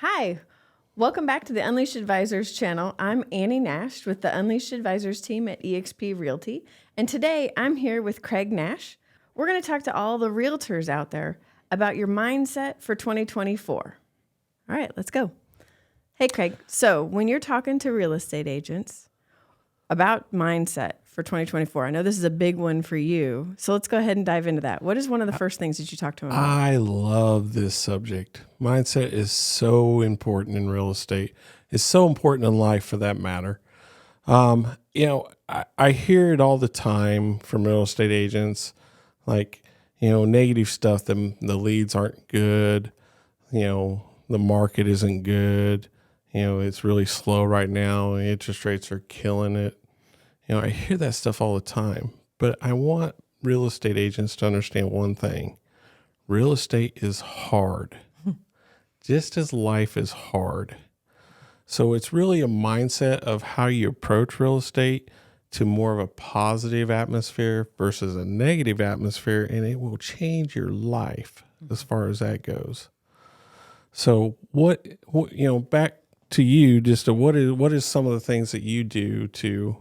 Hi, welcome back to the Unleashed Advisors channel. I'm Annie Nash with the Unleashed Advisors team at eXp Realty, and today I'm here with Craig Nash. We're going to talk to all the realtors out there about your mindset for 2024. All right, let's go. Hey, Craig. So when you're talking to real estate agents about mindset for 2024, I know this is a big one for you. So let's go ahead and dive into that. What is one of the first things that you talk to them about? I love this subject. Mindset is so important in real estate. It's so important in life for that matter. I hear it all the time from real estate agents, like, negative stuff. The leads aren't good. The market isn't good. It's really slow right now. Interest rates are killing it. I hear that stuff all the time, but I want real estate agents to understand one thing. Real estate is hard, just as life is hard. So it's really a mindset of how you approach real estate to more of a positive atmosphere versus a negative atmosphere, and it will change your life as far as that goes. So what back to you, just to what is some of the things that you do to,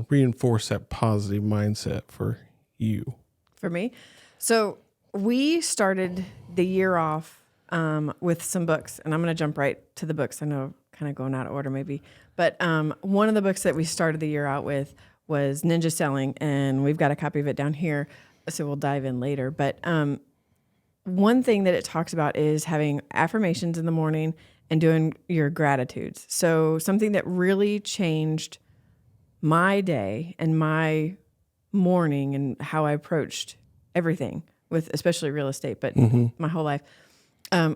reinforce that positive mindset for you? For me? So we started the year off with some books, and I'm going to jump right to the books. I know kind of going out of order maybe, but one of the books that we started the year out with was Ninja Selling, and we've got a copy of it down here, so we'll dive in later. But one thing that it talks about is having affirmations in the morning and doing your gratitudes. So something that really changed my day and my morning and how I approached everything with especially real estate, but my whole life,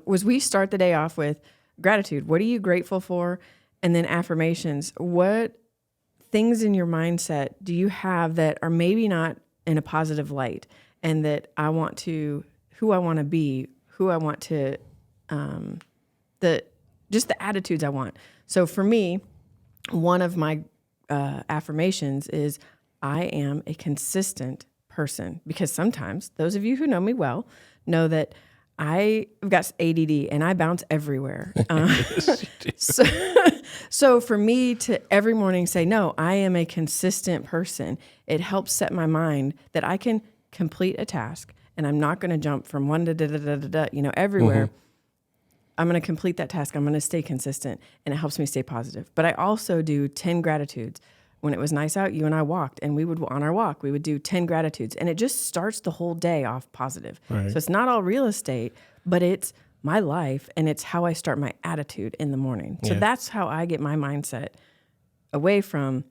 was we start the day off with gratitude. What are you grateful for? And then affirmations. What things in your mindset do you have that are maybe not in a positive light, and that I want to, who I want to be, who I want to, just the attitudes I want. So for me, one of my affirmations is I am a consistent person, because sometimes those of you who know me well know that I've got ADD and I bounce everywhere. So for me to every morning say, no, I am a consistent person, it helps set my mind that I can complete a task and I'm not going to jump from one to everywhere. I'm going to complete that task. I'm going to stay consistent, and it helps me stay positive. But I also do 10 gratitudes. When it was nice out, you and I walked, and on our walk, we would do 10 gratitudes, and it just starts the whole day off positive. Right. So it's not all real estate, but it's my life, and it's how I start my attitude in the morning. So that's how I get my mindset away from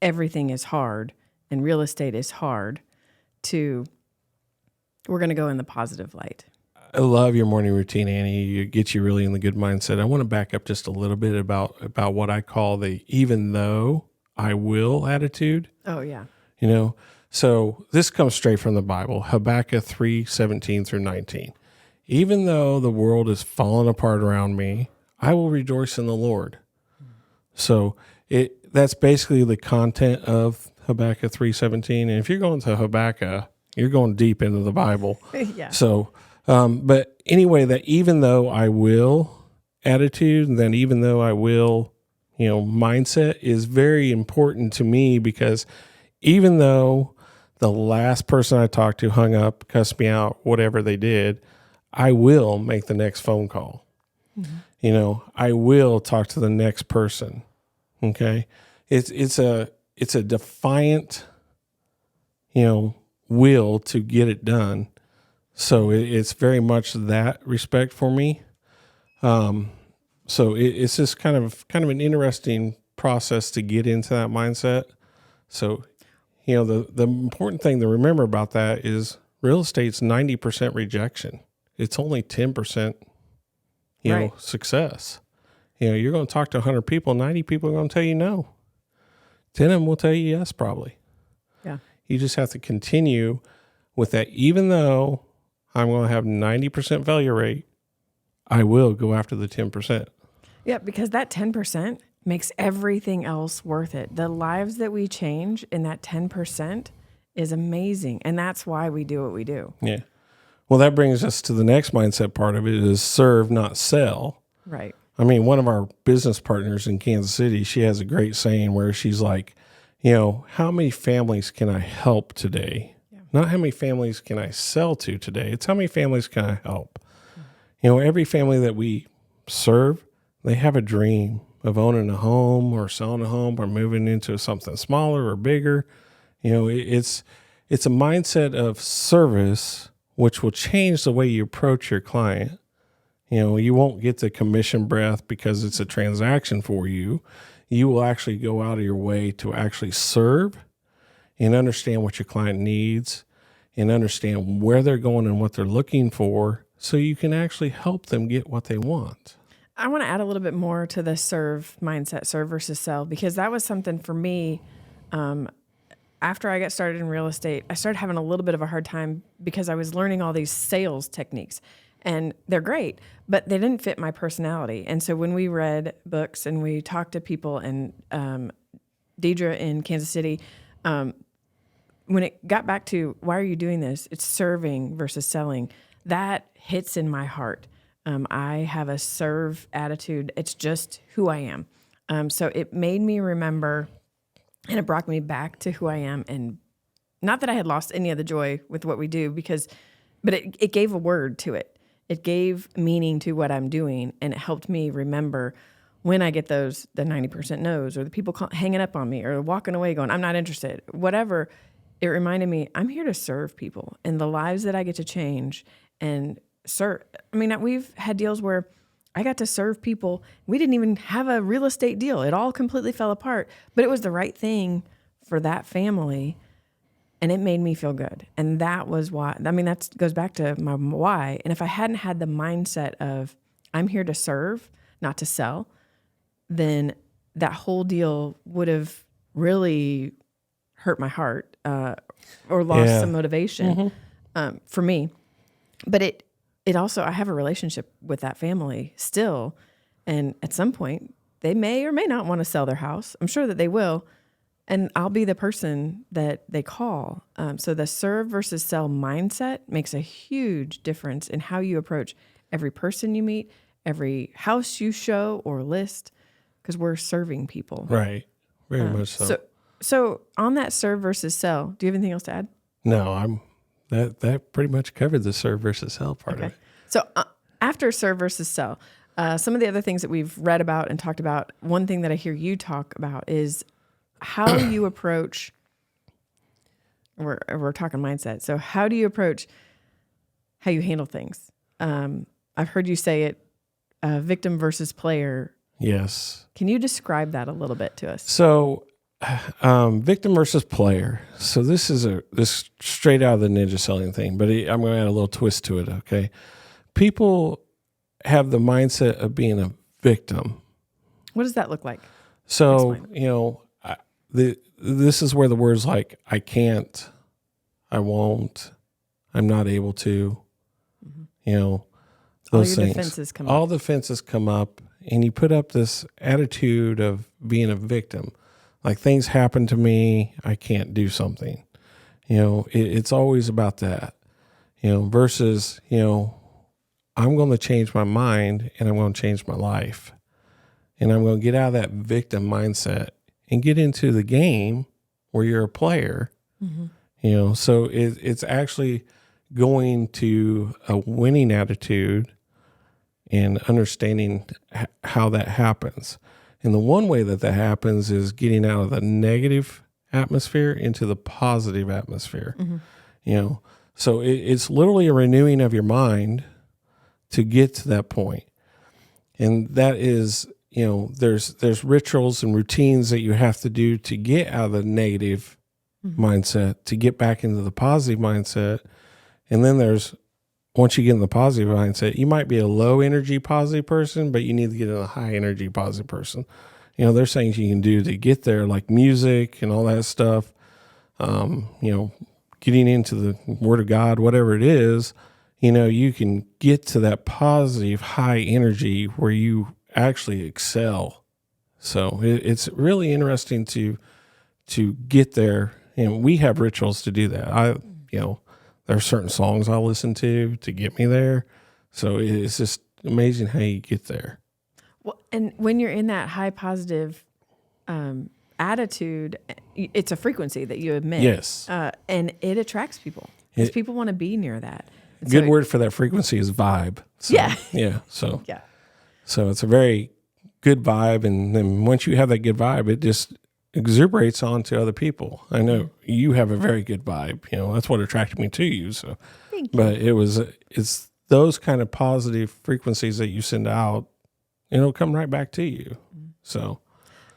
everything is hard and real estate is hard to we're going to go in the positive light. I love your morning routine, Annie. It gets you really in the good mindset. I want to back up just a little bit about what I call the even though I will attitude. Oh, yeah. So this comes straight from the Bible, Habakkuk 3:17 through 19. Even though the world is falling apart around me, I will rejoice in the Lord. So that's basically the content of Habakkuk 3:17. And if you're going to Habakkuk, you're going deep into the Bible. Yeah. So, but anyway, that even though I will attitude, and then even though I will, mindset is very important to me, because even though the last person I talked to hung up, cussed me out, whatever they did, I will make the next phone call. I will talk to the next person. Okay. It's a defiant, will to get it done. So it's very much that respect for me. So it's just kind of an interesting process to get into that mindset. So, the important thing to remember about that is real estate's 90% rejection. It's only 10%, Right. success. You're going to talk to 100 people, 90 people are going to tell you no. 10 of them will tell you yes, probably. Yeah. You just have to continue with that. Even though I'm going to have 90% failure rate, I will go after the 10%. Yeah, because that 10% makes everything else worth it. The lives that we change in that 10% is amazing. And that's why we do what we do. Yeah. Well, that brings us to the next mindset part of it is serve, not sell. Right. I mean, one of our business partners in Kansas City, she has a great saying where she's like, how many families can I help today? Yeah. Not how many families can I sell to today. It's how many families can I help? Every family that we serve, they have a dream of owning a home or selling a home or moving into something smaller or bigger. It's a mindset of service, which will change the way you approach your client. You won't get the commission breath because it's a transaction for you. You will actually go out of your way to actually serve and understand what your client needs and understand where they're going and what they're looking for so you can actually help them get what they want. I want to add a little bit more to the serve mindset, serve versus sell, because that was something for me. After I got started in real estate, I started having a little bit of a hard time because I was learning all these sales techniques. And they're great, but they didn't fit my personality. And so when we read books and we talked to people, and Deidre in Kansas City, when it got back to why are you doing this, it's serving versus selling. That hits in my heart. I have a serve attitude. It's just who I am. So it made me remember, and it brought me back to who I am. And not that I had lost any of the joy with what we do, but it gave a word to it. It gave meaning to what I'm doing, and it helped me remember when I get the 90% no's, or the people hanging up on me, or walking away going, I'm not interested, whatever. It reminded me, I'm here to serve people and the lives that I get to change and serve. I mean, we've had deals where I got to serve people. We didn't even have a real estate deal. It all completely fell apart, but it was the right thing for that family. And it made me feel good. And that was why, that goes back to my why. And if I hadn't had the mindset of I'm here to serve, not to sell, then that whole deal would have really hurt my heart or lost some motivation for me. But it also, I have a relationship with that family still. And at some point, they may or may not want to sell their house. I'm sure that they will. And I'll be the person that they call. So the serve versus sell mindset makes a huge difference in how you approach every person you meet, every house you show or list, because we're serving people. Right. Very much so. So on that serve versus sell, do you have anything else to add? No, that pretty much covered the serve versus sell part of it. So after serve versus sell, some of the other things that we've read about and talked about, one thing that I hear you talk about is how you approach, we're talking mindset. So how do you approach how you handle things? I've heard you say it, victim versus player. Yes. Can you describe that a little bit to us? So, victim versus player. So this straight out of the ninja selling thing, but I'm going to add a little twist to it. Okay. People have the mindset of being a victim. What does that look like? So, Explain. this is where the words like, I can't, I won't, I'm not able to, those all your things. defenses come all up. the defenses come up, and you put up this attitude of being a victim. Like, things happen to me, I can't do something. It's always about that, versus, I'm going to change my mind and I'm going to change my life. And I'm going to get out of that victim mindset and get into the game where you're a player. Mm-hmm. So it's actually going to a winning attitude and understanding how that happens. And the one way that happens is getting out of the negative atmosphere into the positive atmosphere. Mm-hmm. So it's literally a renewing of your mind to get to that point. And that is, there's rituals and routines that you have to do to get out of the negative mindset, to get back into the positive mindset. And then once you get in the positive mindset, you might be a low energy positive person, but you need to get in a high energy positive person. There's things you can do to get there, like music and all that stuff. Getting into the Word of God, whatever it is, you can get to that positive high energy where you actually excel. So it's really interesting to get there. And we have rituals to do that. There are certain songs I'll listen to get me there. So it's just amazing how you get there. Well, and when you're in that high positive attitude, it's a frequency that you emit. Yes. And it attracts people because people want to be near that. And Good so, word for that frequency is vibe. So, Yeah. Yeah. So, Yeah. so it's a very good vibe. And then once you have that good vibe, it just exuberates onto other people. I know you have a very good vibe. That's what attracted me to you. So, Thank you. but it's those kind of positive frequencies that you send out, it'll come right back to you. So,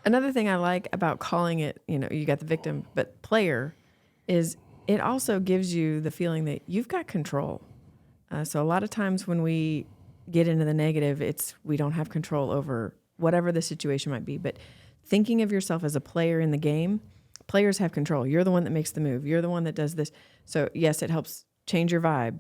Another thing I like about calling it, you got the victim, but player, is it also gives you the feeling that you've got control. So a lot of times when we get into the negative, we don't have control over whatever the situation might be. But thinking of yourself as a player in the game, players have control. You're the one that makes the move. You're the one that does this. So yes, it helps change your vibe,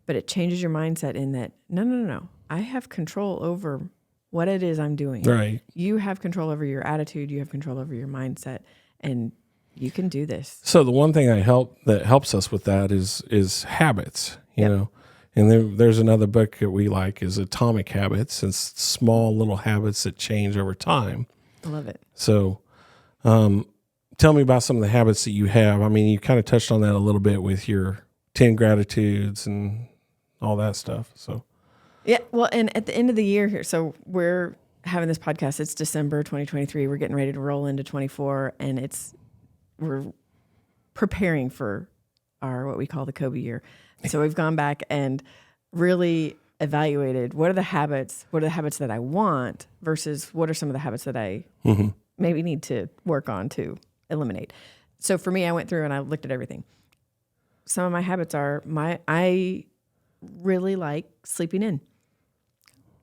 but it changes your mindset in that, no. I have control over what it is I'm doing. right. You have control over your attitude. You have control over your mindset, and you can do this. So the one thing that helps us with that is habits, you know. And there's another book that we like is Atomic Habits. It's small little habits that change over time. I love it. So tell me about some of the habits that you have. I mean, you kind of touched on that a little bit with your 10 gratitudes and all that stuff. So Yeah, well, and at the end of the year here, so we're having this podcast. It's December 2023. We're getting ready to roll into 24, and we're preparing for our what we call the Kobe year. So we've gone back and really evaluated what are the habits that I want versus what are some of the habits that I maybe need to work on to eliminate. So for me, I went through and I looked at everything. Some of my habits are I really like sleeping in.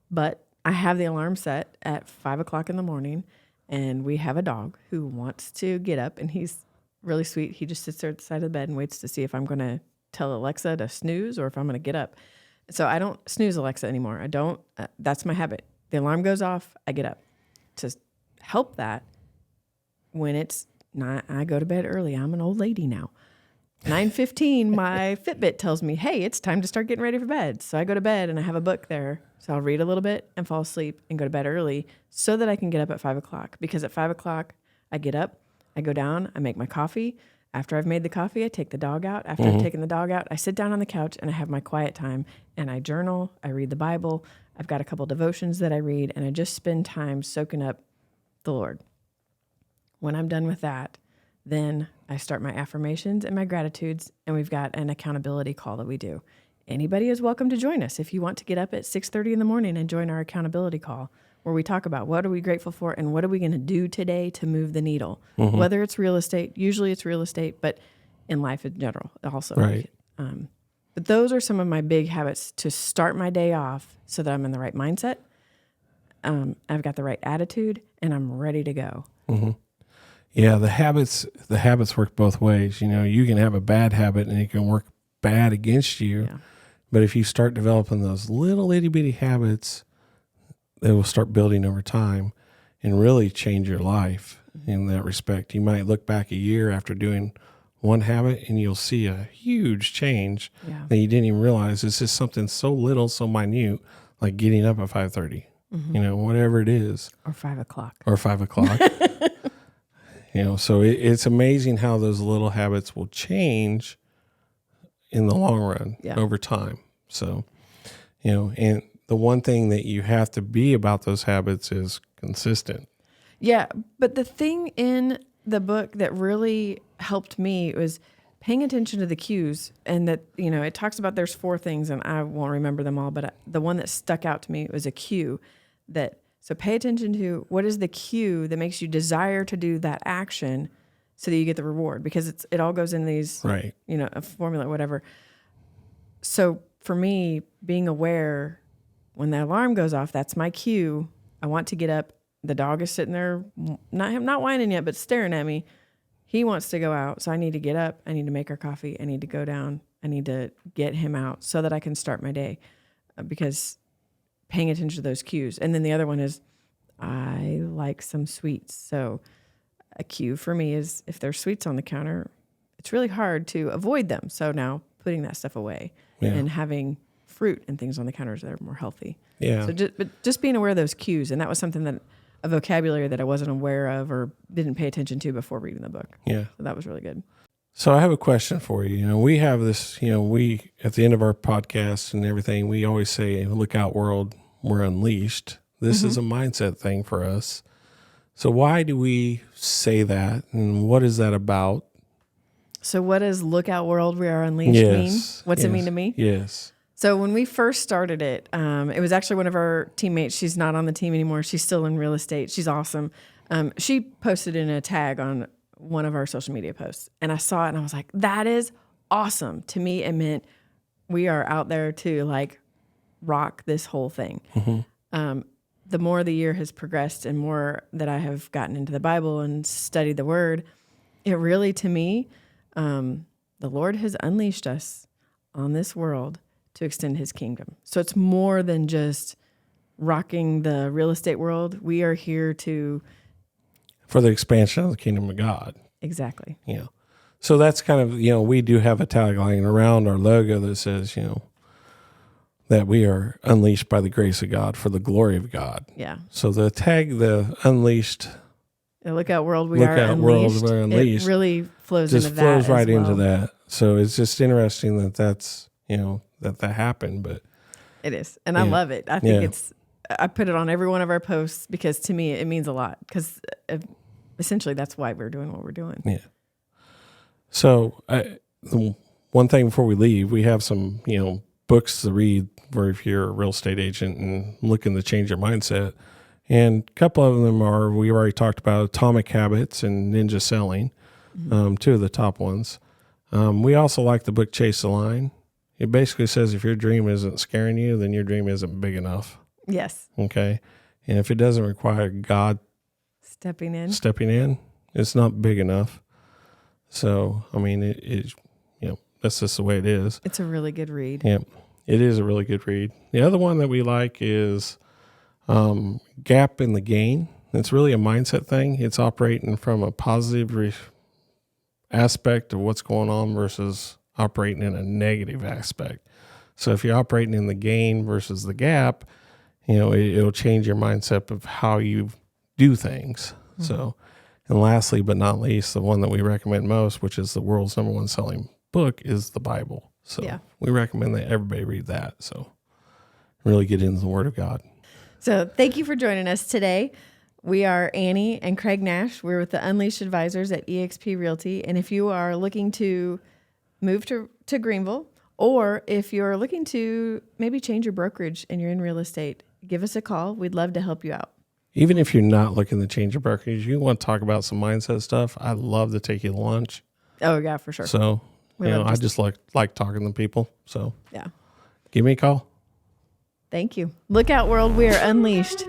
But I have the alarm set at 5 o'clock in the morning, and we have a dog who wants to get up, and he's really sweet. He just sits there at the side of the bed and waits to see if I'm going to tell Alexa to snooze or if I'm going to get up. So I don't snooze Alexa anymore. I don't. That's my habit. The alarm goes off, I get up. To help that, when it's not, I go to bed early. I'm an old lady now. 9:15, my Fitbit tells me, hey, it's time to start getting ready for bed. So I go to bed and I have a book there. So I'll read a little bit and fall asleep and go to bed early so that I can get up at 5 o'clock. Because at 5 o'clock, I get up, I go down, I make my coffee. After I've made the coffee, I take the dog out. After I've taken the dog out, I sit down on the couch and I have my quiet time and I journal, I read the Bible. I've got a couple devotions that I read, and I just spend time soaking up the Lord. When I'm done with that, then I start my affirmations and my gratitudes, and we've got an accountability call that we do. Anybody is welcome to join us if you want to get up at 6:30 in the morning and join our accountability call, where we talk about what are we grateful for and what are we going to do today to move the needle. Whether it's real estate, usually it's real estate, but in life in general also. Right. But those are some of my big habits to start my day off so that I'm in the right mindset. I've got the right attitude, and I'm ready to go. yeah, the habits work both ways. You can have a bad habit and it can work bad against you. Yeah. But if you start developing those little itty bitty habits, they will start building over time and really change your life in that respect. You might look back a year after doing one habit and you'll see a huge change that you didn't even realize. It's just something so little, so minute, like getting up at 5:30, whatever it is. Or 5 o'clock. Or 5 o'clock. So it's amazing how those little habits will change in the long run over time. So, and the one thing that you have to be about those habits is consistent. Yeah, but the thing in the book that really helped me was paying attention to the cues, and that, it talks about there's 4 things, and I won't remember them all, but the one that stuck out to me was a cue so pay attention to what is the cue that makes you desire to do that action so that you get the reward, because it all goes in these, right. A formula, whatever. So for me, being aware when the alarm goes off, that's my cue. I want to get up. The dog is sitting there, not whining yet, but staring at me. He wants to go out, so I need to get up. I need to make our coffee. I need to go down. I need to get him out so that I can start my day, because paying attention to those cues. And then the other one is I like some sweets. So a cue for me is if there's sweets on the counter, it's really hard to avoid them. So now putting that stuff away and having fruit and things on the counters that are more healthy. Yeah. So just being aware of those cues. And that was something that a vocabulary that I wasn't aware of or didn't pay attention to before reading the book. Yeah. So that was really good. So I have a question for you. You know, we have this, you know, we, at the end of our podcast and everything, we always say, look out world, we're unleashed. This is a mindset thing for us. So why do we say that? And what is that about? So what does look out world, we are unleashed mean? What's it mean to me? Yes. So when we first started it, it was actually one of our teammates. She's not on the team anymore. She's still in real estate. She's awesome. She posted in a tag on one of our social media posts, and I saw it and I was like, that is awesome. To me, it meant we are out there to like rock this whole thing. The more the year has progressed and more that I have gotten into the Bible and studied the Word, it really, to me, the Lord has unleashed us on this world to extend His kingdom. So it's more than just rocking the real estate world. We are here to... For the expansion of the kingdom of God. Exactly. Yeah. So that's kind of, you know, we do have a tagline around our logo that says, you know, that we are unleashed by the grace of God for the glory of God. Yeah. So the tag, the unleashed... Look out world, we are unleashed. We're unleashed. It really flows just into that. Flows right as well. into that. So it's just interesting that that's, you know, that happened. But it is, and I love it. I think Yeah. I put it on every one of our posts because to me it means a lot. Because essentially that's why we're doing what we're doing. Yeah. So the one thing before we leave, we have some, you know, books to read where if you're a real estate agent and looking to change your mindset. And a couple of them are, we already talked about Atomic Habits and Ninja Selling, two of the top ones. We also like the book Chase the Line. It basically says if your dream isn't scaring you, then your dream isn't big enough. Yes. Okay. And if it doesn't require God stepping in, it's not big enough. So, I mean, it you know, that's just the way it is. It's a really good read. Yeah, it is a really good read. The other one that we like is Gap in the Gain. It's really a mindset thing. It's operating from a positive aspect of what's going on versus operating in a negative aspect. So if you're operating in the gain versus the gap, you know, it'll change your mindset of how you do things. So, and lastly, but not least, the one that we recommend most, which is the world's #1 selling book, is the Bible. So we recommend that everybody read that. So really get into the Word of God. So thank you for joining us today. We are Annie and Craig Nash. We're with the Unleashed Advisors at eXp Realty. And if you are looking to move to Greenville, or if you're looking to maybe change your brokerage and you're in real estate, give us a call. We'd love to help you out. Even if you're not looking to change your brokerage, you want to talk about some mindset stuff, I'd love to take you to lunch. Oh, yeah, for sure. So, I just like talking to people. So, yeah, give me a call. Thank you. Look out, world. We are unleashed.